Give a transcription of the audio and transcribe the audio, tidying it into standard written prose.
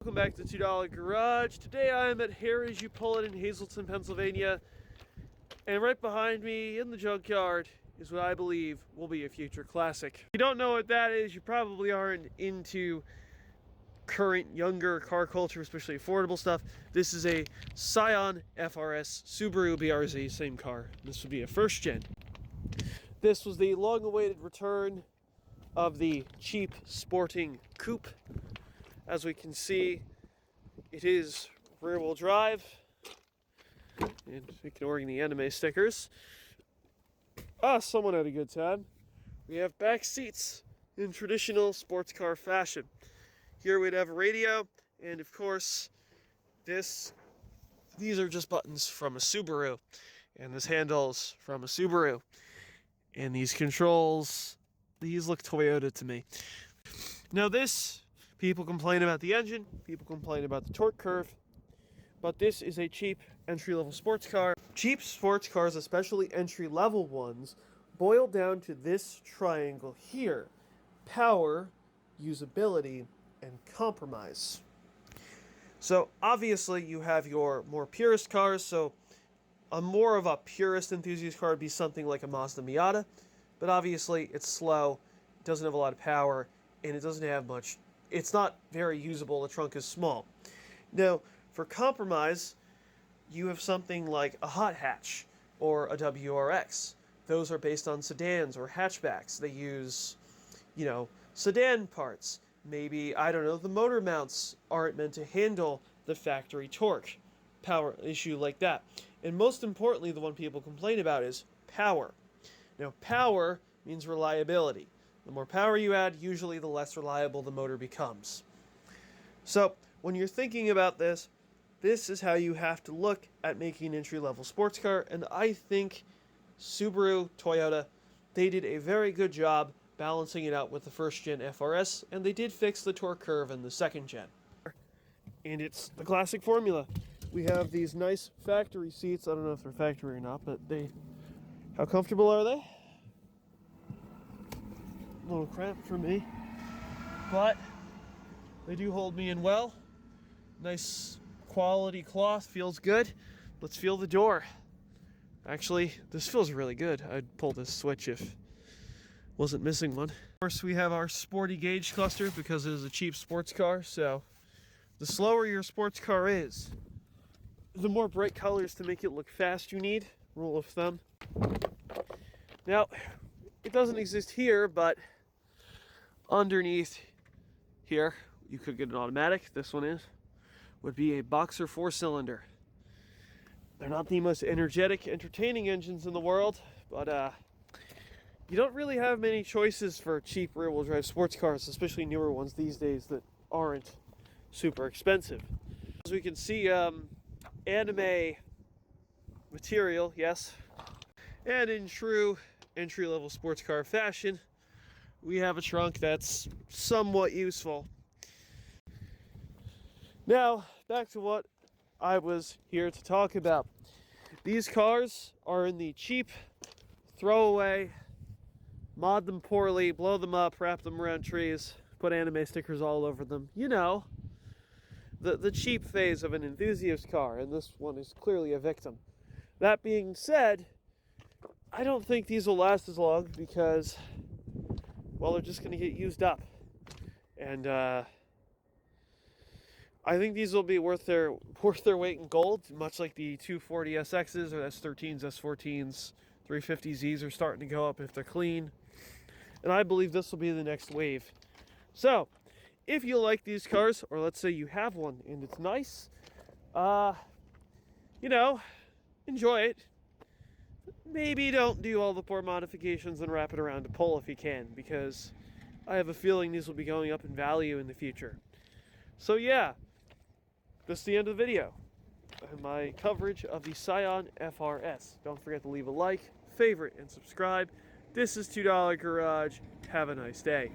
Welcome back to $2 Garage. Today I am at Here As You Pull It in Hazleton, Pennsylvania. And right behind me in the junkyard is what I believe will be a future classic. If you don't know what that is, you probably aren't into current younger car culture, especially affordable stuff. This is a Scion FRS Subaru BRZ, same car. This would be a first gen. This was the long-awaited return of the cheap sporting coupe. As we can see, it is rear-wheel drive, and ignoring the anime stickers. Someone had a good time. We have back seats in traditional sports car fashion. Here we'd have a radio, and of course, these are just buttons from a Subaru, and this handle's from a Subaru. And these controls, these look Toyota to me. Now people complain about the engine, people complain about the torque curve, but this is a cheap entry-level sports car. Cheap sports cars, especially entry-level ones, boil down to this triangle here: power, usability, and compromise. So obviously you have your more purist cars, so more of a purist enthusiast car would be something like a Mazda Miata, but obviously it's slow, it doesn't have a lot of power, and it doesn't have much. It's not very usable, the trunk is small. Now, for compromise, you have something like a hot hatch or a WRX. Those are based on sedans or hatchbacks. They use, sedan parts. Maybe, the motor mounts aren't meant to handle the factory torque. Power issue like that. And most importantly, the one people complain about is power. Now, power means reliability. The more power you add, usually the less reliable the motor becomes. So, when you're thinking about this is how you have to look at making an entry-level sports car, and I think Subaru, Toyota, they did a very good job balancing it out with the first-gen FRS, and they did fix the torque curve in the second-gen. And it's the classic formula. We have these nice factory seats. I don't know if they're factory or not, but how comfortable are they? A little cramped for me, but they do hold me in well. Nice quality cloth, feels good. Let's feel the door. Actually, this feels really good. I'd pull this switch if wasn't missing one. Of course, we have our sporty gauge cluster because it is a cheap sports car, so the slower your sports car is, the more bright colors to make it look fast you need. Rule of thumb. Now, it doesn't exist here, but underneath here, you could get an automatic. This one would be a Boxer 4-cylinder. They're not the most energetic, entertaining engines in the world, but you don't really have many choices for cheap rear-wheel drive sports cars, especially newer ones these days that aren't super expensive. As we can see, anime material, yes. And in true entry-level sports car fashion, we have a trunk that's somewhat useful. Now, back to what I was here to talk about. These cars are in the cheap, throwaway, mod them poorly, blow them up, wrap them around trees, put anime stickers all over them. The cheap phase of an enthusiast car, and this one is clearly a victim. That being said, I don't think these will last as long because, well, they're just going to get used up. And I think these will be worth their weight in gold, much like the 240 SXs or S13s, S14s, 350Zs are starting to go up if they're clean. And I believe this will be the next wave. So, if you like these cars, or let's say you have one and it's nice, enjoy it. Maybe don't do all the poor modifications and wrap it around a pole if you can, because I have a feeling these will be going up in value in the future. So yeah, this is the end of the video. My coverage of the Scion FRS. Don't forget to leave a like, favorite, and subscribe. This is $2 Garage. Have a nice day.